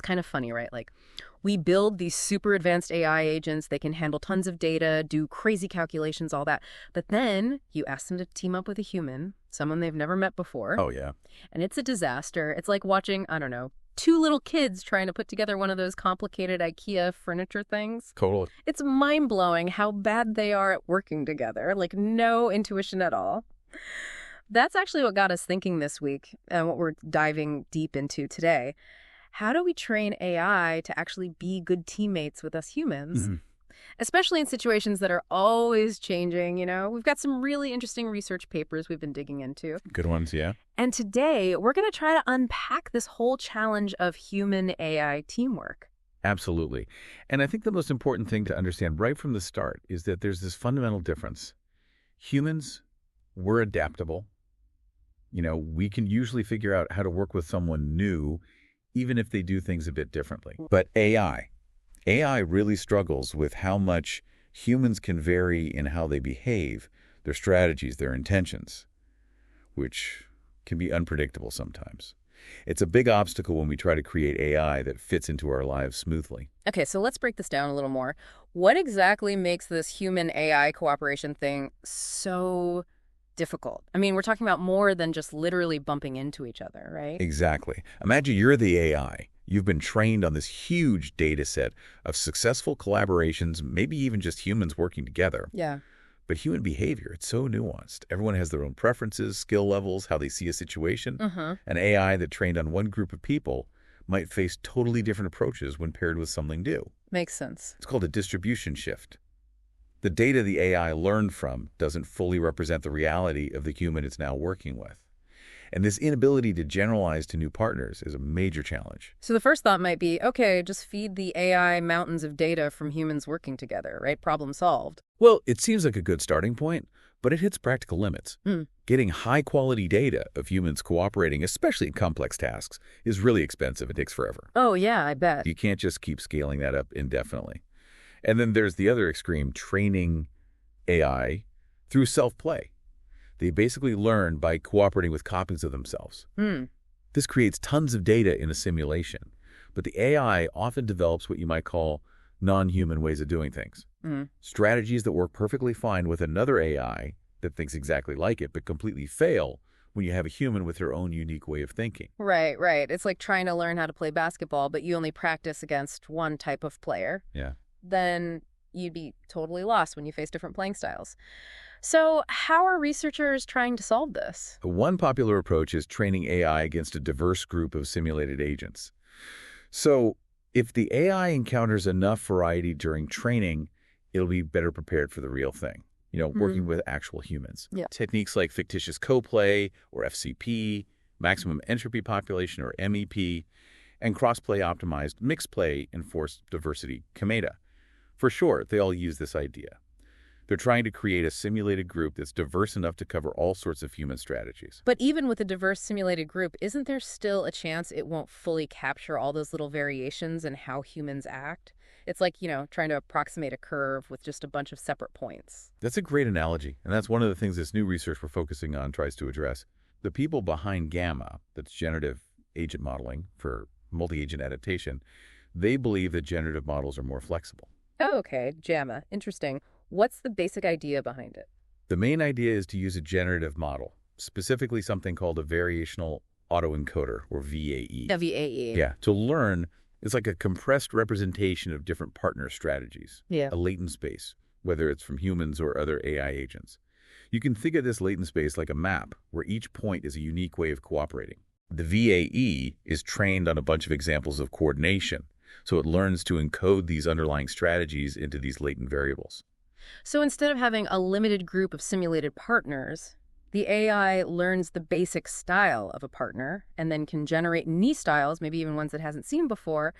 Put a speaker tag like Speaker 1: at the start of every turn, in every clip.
Speaker 1: kind of funny, right? Like, we build these super advanced AI agents. They can handle tons of data, do crazy calculations, all that. But then you ask them to team up with a human, someone they've never met before.
Speaker 2: Oh, yeah.
Speaker 1: And it's a disaster. It's like watching, I don't know, two little kids trying to put together one of those complicated IKEA furniture things.
Speaker 2: Totally.
Speaker 1: It's mind-blowing how bad they are at working together. Like, no intuition at all. That's actually what got us thinking this week and what we're diving deep into today. How do we train AI to actually be good teammates with us humans? Especially in situations that are always changing, you know? We've got some really interesting research papers we've been digging into.
Speaker 2: Good ones, yeah.
Speaker 1: And today, we're going to try to unpack this whole challenge of human-AI teamwork.
Speaker 2: Absolutely. And I think the most important thing to understand right from the start is that there's this fundamental difference. Humans, we're adaptable. You know, we can usually figure out how to work with someone new, even if they do things a bit differently. But AI really struggles with how much humans can vary in how they behave, their strategies, their intentions, which can be unpredictable sometimes. It's a big obstacle when we try to create AI that fits into our lives smoothly.
Speaker 1: Okay, so let's break this down a little more. What exactly makes this human-AI cooperation thing so difficult? I mean, we're talking about more than just literally bumping into each other, right?
Speaker 2: Exactly. Imagine you're the AI. You've been trained on this huge data set of successful collaborations, maybe even just humans working together.
Speaker 1: Yeah.
Speaker 2: But human behavior, it's so nuanced. Everyone has their own preferences, skill levels, how they see a situation. An AI that trained on one group of people might face totally different approaches when paired with something new.
Speaker 1: Makes sense.
Speaker 2: It's called a distribution shift. The data the AI learned from doesn't fully represent the reality of the human it's now working with. And this inability to generalize to new partners is a major challenge.
Speaker 1: So the first thought might be, okay, just feed the AI mountains of data from humans working together, right? Problem solved.
Speaker 2: Well, it seems like a good starting point, but it hits practical limits. Getting high-quality data of humans cooperating, especially in complex tasks, is really expensive and takes forever.
Speaker 1: Oh, yeah, I bet.
Speaker 2: You can't just keep scaling that up indefinitely. And then there's the other extreme, training AI through self-play. They basically learn by cooperating with copies of themselves. This creates tons of data in a simulation, but the AI often develops what you might call non-human ways of doing things. Strategies that work perfectly fine with another AI that thinks exactly like it, but completely fail when you have a human with their own unique way of thinking.
Speaker 1: Right, right. It's like trying to learn how to play basketball, but you only practice against one type of player.
Speaker 2: Yeah.
Speaker 1: Then you'd be totally lost when you face different playing styles. So how are researchers trying to solve this?
Speaker 2: One popular approach is training AI against a diverse group of simulated agents. So if the AI encounters enough variety during training, it'll be better prepared for the real thing, you know, working with actual humans.
Speaker 1: Yeah.
Speaker 2: Techniques like fictitious co-play or FCP, maximum entropy population or MEP, and cross-play optimized mixed play and forced diversity, COMETA. For short, they all use this idea. They're trying to create a simulated group that's diverse enough to cover all sorts of human strategies.
Speaker 1: But even with a diverse simulated group, isn't there still a chance it won't fully capture all those little variations in how humans act? It's like, you know, trying to approximate a curve with just a bunch of separate points.
Speaker 2: That's a great analogy, and that's one of the things this new research we're focusing on tries to address. The people behind Gamma, that's generative agent modeling for multi-agent adaptation, they believe that generative models are more flexible.
Speaker 1: Oh, okay. JAMA. Interesting. What's the basic idea behind it?
Speaker 2: The main idea is to use a generative model, specifically something called a variational autoencoder, or VAE.
Speaker 1: A VAE.
Speaker 2: Yeah, to learn, it's like a compressed representation of different partner strategies.
Speaker 1: Yeah.
Speaker 2: A latent space, whether it's from humans or other AI agents. You can think of this latent space like a map, where each point is a unique way of cooperating. The VAE is trained on a bunch of examples of coordination, so it learns to encode these underlying strategies into these latent variables.
Speaker 1: So instead of having a limited group of simulated partners, the AI learns the basic style of a partner and then can generate new styles, maybe even ones it hasn't seen before,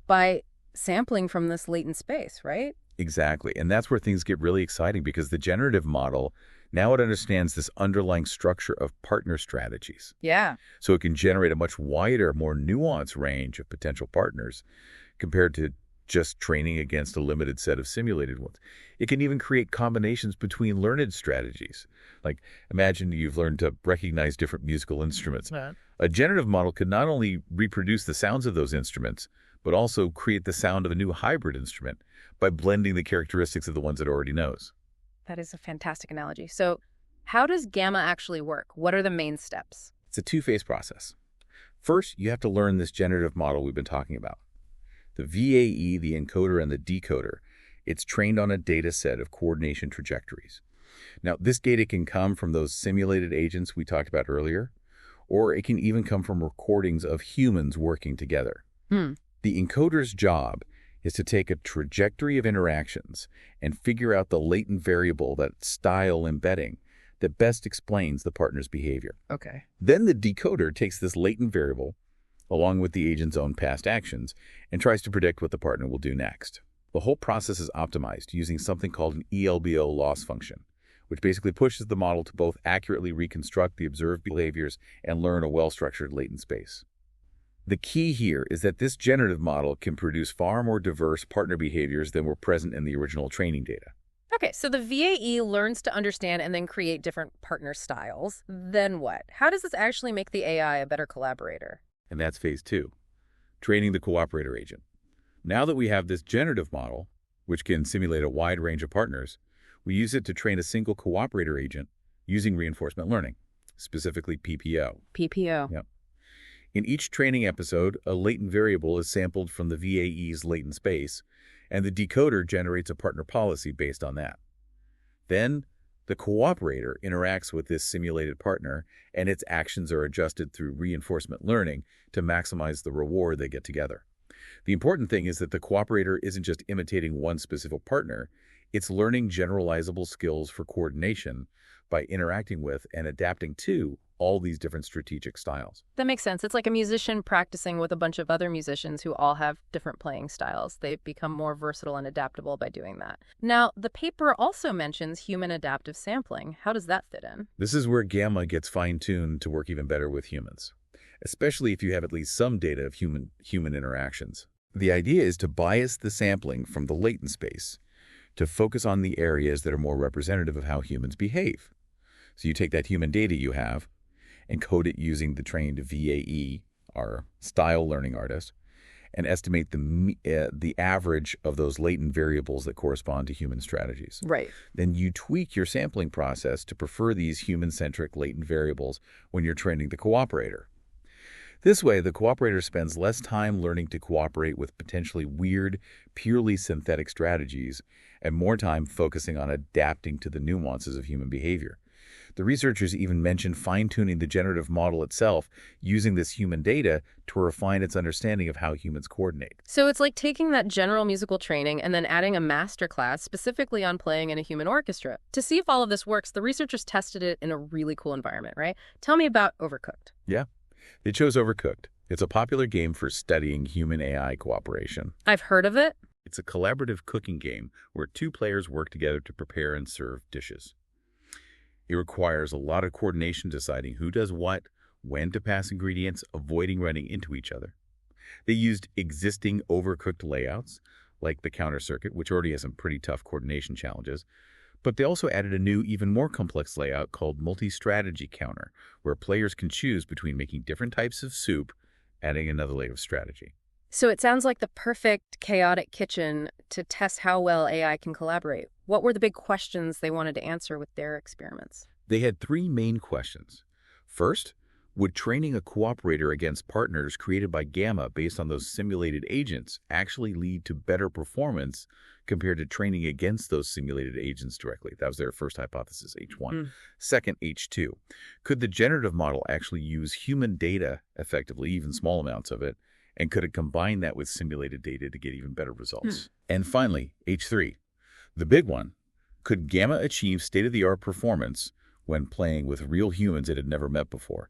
Speaker 1: by sampling from this latent space, right?
Speaker 2: Exactly. And that's where things get really exciting, because the generative model, now it understands this underlying structure of partner strategies.
Speaker 1: Yeah.
Speaker 2: So it can generate a much wider, more nuanced range of potential partners compared to just training against a limited set of simulated ones. It can even create combinations between learned strategies. Like, imagine you've learned to recognize different musical instruments. A generative model could not only reproduce the sounds of those instruments, but also create the sound of a new hybrid instrument by blending the characteristics of the ones it already knows.
Speaker 1: That is a fantastic analogy. So how does Gamma actually work? What are the main steps?
Speaker 2: It's a two-phase process. First, you have to learn this generative model we've been talking about. The VAE, the encoder, and the decoder, it's trained on a data set of coordination trajectories. Now, this data can come from those simulated agents we talked about earlier, or it can even come from recordings of humans working together. The encoder's job is to take a trajectory of interactions and figure out the latent variable, that style embedding, that best explains the partner's behavior.
Speaker 1: Okay.
Speaker 2: Then the decoder takes this latent variable, along with the agent's own past actions, and tries to predict what the partner will do next. The whole process is optimized using something called an ELBO loss function, which basically pushes the model to both accurately reconstruct the observed behaviors and learn a well-structured latent space. The key here is that this generative model can produce far more diverse partner behaviors than were present in the original training data.
Speaker 1: Okay, so the VAE learns to understand and then create different partner styles. Then what? How does this actually make the AI a better collaborator?
Speaker 2: And that's phase 2, training the cooperator agent. Now that we have this generative model, which can simulate a wide range of partners, we use it to train a single cooperator agent using reinforcement learning, specifically PPO.
Speaker 1: PPO.
Speaker 2: Yep. In each training episode, a latent variable is sampled from the VAE's latent space, and the decoder generates a partner policy based on that. Then, the cooperator interacts with this simulated partner, and its actions are adjusted through reinforcement learning to maximize the reward they get together. The important thing is that the cooperator isn't just imitating one specific partner, it's learning generalizable skills for coordination by interacting with and adapting to all these different strategic styles.
Speaker 1: That makes sense. It's like a musician practicing with a bunch of other musicians who all have different playing styles. They become more versatile and adaptable by doing that. Now, the paper also mentions human adaptive sampling. How does that fit in?
Speaker 2: This is where Gamma gets fine-tuned to work even better with humans, especially if you have at least some data of human interactions. The idea is to bias the sampling from the latent space to focus on the areas that are more representative of how humans behave. So you take that human data you have, and code it using the trained VAE, our style learning artist, and estimate the average of those latent variables that correspond to human strategies.
Speaker 1: Right.
Speaker 2: Then you tweak your sampling process to prefer these human-centric latent variables when you're training the cooperator. This way, the cooperator spends less time learning to cooperate with potentially weird, purely synthetic strategies, and more time focusing on adapting to the nuances of human behavior. The researchers even mentioned fine-tuning the generative model itself using this human data to refine its understanding of how humans coordinate.
Speaker 1: So it's like taking that general musical training and then adding a master class specifically on playing in a human orchestra. To see if all of this works, the researchers tested it in a really cool environment, right? Tell me about Overcooked.
Speaker 2: Yeah, they chose Overcooked. It's a popular game for studying human-AI cooperation.
Speaker 1: I've heard of it.
Speaker 2: It's a collaborative cooking game where two players work together to prepare and serve dishes. It requires a lot of coordination deciding who does what, when to pass ingredients, avoiding running into each other. They used existing Overcooked layouts, like the counter circuit, which already has some pretty tough coordination challenges, but they also added a new, even more complex layout called multi-strategy counter, where players can choose between making different types of soup, adding another layer of strategy.
Speaker 1: So it sounds like the perfect chaotic kitchen to test how well AI can collaborate. What were the big questions they wanted to answer with their experiments?
Speaker 2: They had three main questions. First, would training a cooperator against partners created by Gamma based on those simulated agents actually lead to better performance compared to training against those simulated agents directly? That was their first hypothesis, H1. Second, H2. Could the generative model actually use human data effectively, even small amounts of it, and could it combine that with simulated data to get even better results? And finally, H3. The big one, could Gamma achieve state-of-the-art performance when playing with real humans it had never met before,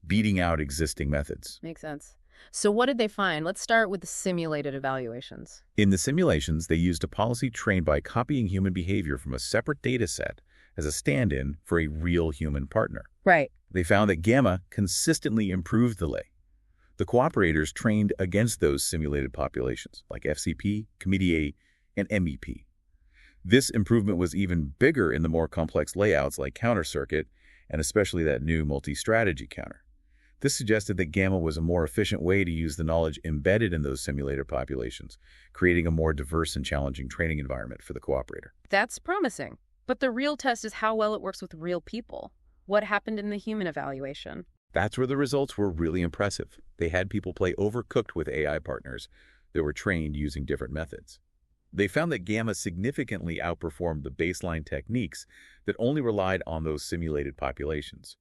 Speaker 2: beating out existing methods?
Speaker 1: Makes sense. So what did they find? Let's start with the simulated evaluations.
Speaker 2: In the simulations, they used a policy trained by copying human behavior from a separate data set as a stand-in for a real human partner.
Speaker 1: Right.
Speaker 2: They found that Gamma consistently improved the lay. The cooperators trained against those simulated populations, like FCP, Committee A, and MEP. This improvement was even bigger in the more complex layouts like counter circuit, and especially that new multi-strategy counter. This suggested that Gamma was a more efficient way to use the knowledge embedded in those simulated populations, creating a more diverse and challenging training environment for the cooperator.
Speaker 1: That's promising. But the real test is how well it works with real people. What happened in the human evaluation?
Speaker 2: That's where the results were really impressive. They had people play Overcooked with AI partners that were trained using different methods. They found that Gamma significantly outperformed the baseline techniques that only relied on those simulated populations.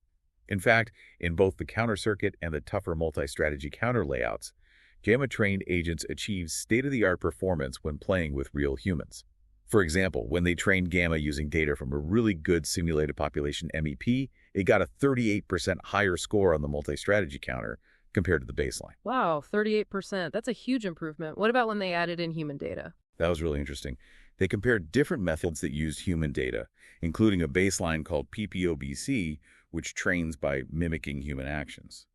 Speaker 2: In fact, in both the counter circuit and the tougher multi-strategy counter layouts, Gamma-trained agents achieved state-of-the-art performance when playing with real humans. For example, when they trained Gamma using data from a really good simulated population MEP, it got a 38% higher score on the multi-strategy counter compared to the baseline.
Speaker 1: Wow, 38%. That's a huge improvement. What about when they added in human data?
Speaker 2: That was really interesting. They compared different methods that used human data, including a baseline called PPOBC, which trains by mimicking human actions.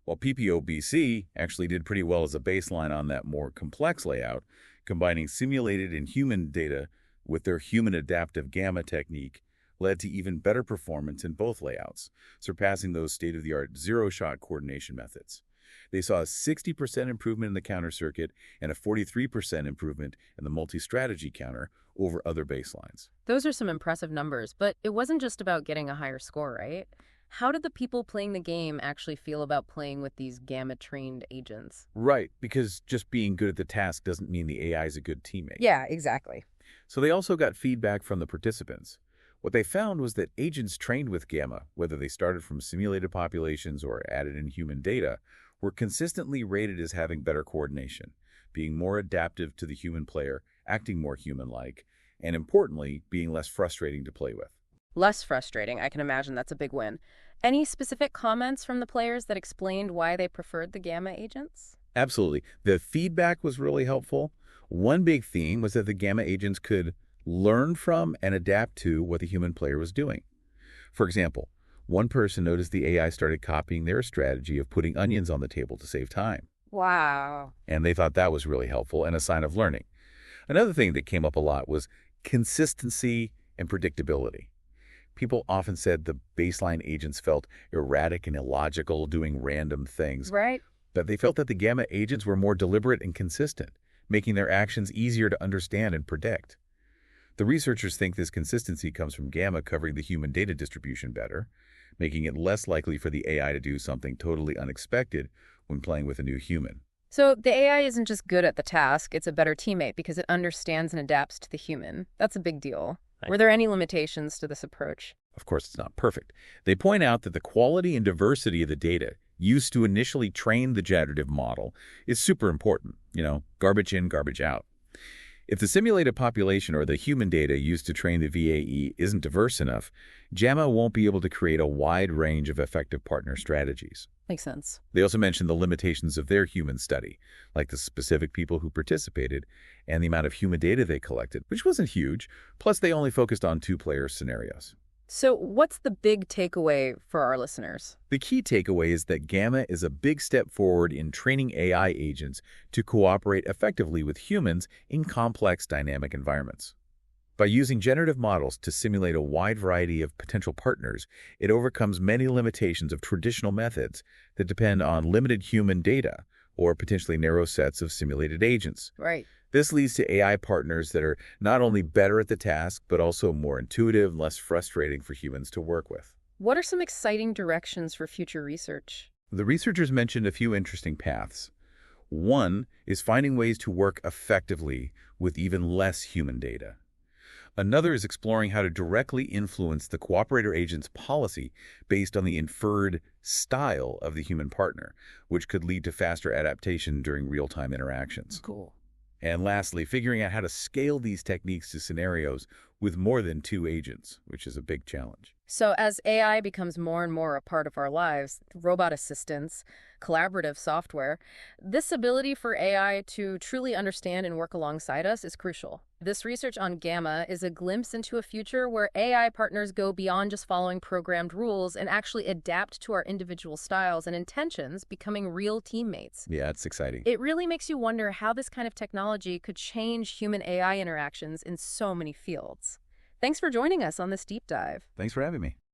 Speaker 2: While PPOBC actually did pretty well as a baseline on that more complex layout, combining simulated and human data with their human adaptive Gamma technique led to even better performance in both layouts, surpassing those state-of-the-art zero-shot coordination methods. They saw a 60% improvement in the counter circuit and a 43% improvement in the multi-strategy counter over other baselines.
Speaker 1: Those are some impressive numbers, but it wasn't just about getting a higher score, right? How did the people playing the game actually feel about playing with these Gamma-trained agents?
Speaker 2: Right, because just being good at the task doesn't mean the AI is a good teammate.
Speaker 1: Yeah, exactly.
Speaker 2: So they also got feedback from the participants. What they found was that agents trained with Gamma, whether they started from simulated populations or added in human data, were consistently rated as having better coordination, being more adaptive to the human player, acting more human-like, and importantly, being less frustrating to play with.
Speaker 1: Less frustrating. I can imagine that's a big win. Any specific comments from the players that explained why they preferred the Gamma agents?
Speaker 2: Absolutely. The feedback was really helpful. One big theme was that the Gamma agents could learn from and adapt to what the human player was doing. For example, one person noticed the AI started copying their strategy of putting onions on the table to save time.
Speaker 1: Wow.
Speaker 2: And they thought that was really helpful and a sign of learning. Another thing that came up a lot was consistency and predictability. People often said the baseline agents felt erratic and illogical, doing random things.
Speaker 1: Right.
Speaker 2: But they felt that the Gamma agents were more deliberate and consistent, making their actions easier to understand and predict. The researchers think this consistency comes from Gamma covering the human data distribution better, making it less likely for the AI to do something totally unexpected when playing with a new human.
Speaker 1: So the AI isn't just good at the task, it's a better teammate because it understands and adapts to the human. That's a big deal. Were there any limitations to this approach?
Speaker 2: Of course, it's not perfect. They point out that the quality and diversity of the data used to initially train the generative model is super important. Garbage in, garbage out. If the simulated population or the human data used to train the VAE isn't diverse enough, Gamma won't be able to create a wide range of effective partner strategies.
Speaker 1: Makes sense.
Speaker 2: They also mentioned the limitations of their human study, like the specific people who participated and the amount of human data they collected, which wasn't huge, plus they only focused on two-player scenarios.
Speaker 1: So what's the big takeaway for our listeners?
Speaker 2: The key takeaway is that Gamma is a big step forward in training AI agents to cooperate effectively with humans in complex dynamic environments. By using generative models to simulate a wide variety of potential partners, it overcomes many limitations of traditional methods that depend on limited human data or potentially narrow sets of simulated agents.
Speaker 1: Right.
Speaker 2: This leads to AI partners that are not only better at the task, but also more intuitive and less frustrating for humans to work with.
Speaker 1: What are some exciting directions for future research?
Speaker 2: The researchers mentioned a few interesting paths. One is finding ways to work effectively with even less human data. Another is exploring how to directly influence the cooperator agent's policy based on the inferred style of the human partner, which could lead to faster adaptation during real-time interactions.
Speaker 1: Cool.
Speaker 2: And lastly, figuring out how to scale these techniques to scenarios with more than two agents, which is a big challenge.
Speaker 1: So as AI becomes more and more a part of our lives, robot assistants, collaborative software, this ability for AI to truly understand and work alongside us is crucial. This research on Gamma is a glimpse into a future where AI partners go beyond just following programmed rules and actually adapt to our individual styles and intentions, becoming real teammates.
Speaker 2: Yeah, it's exciting.
Speaker 1: It really makes you wonder how this kind of technology could change human-AI interactions in so many fields. Thanks for joining us on this deep dive.
Speaker 2: Thanks for having me.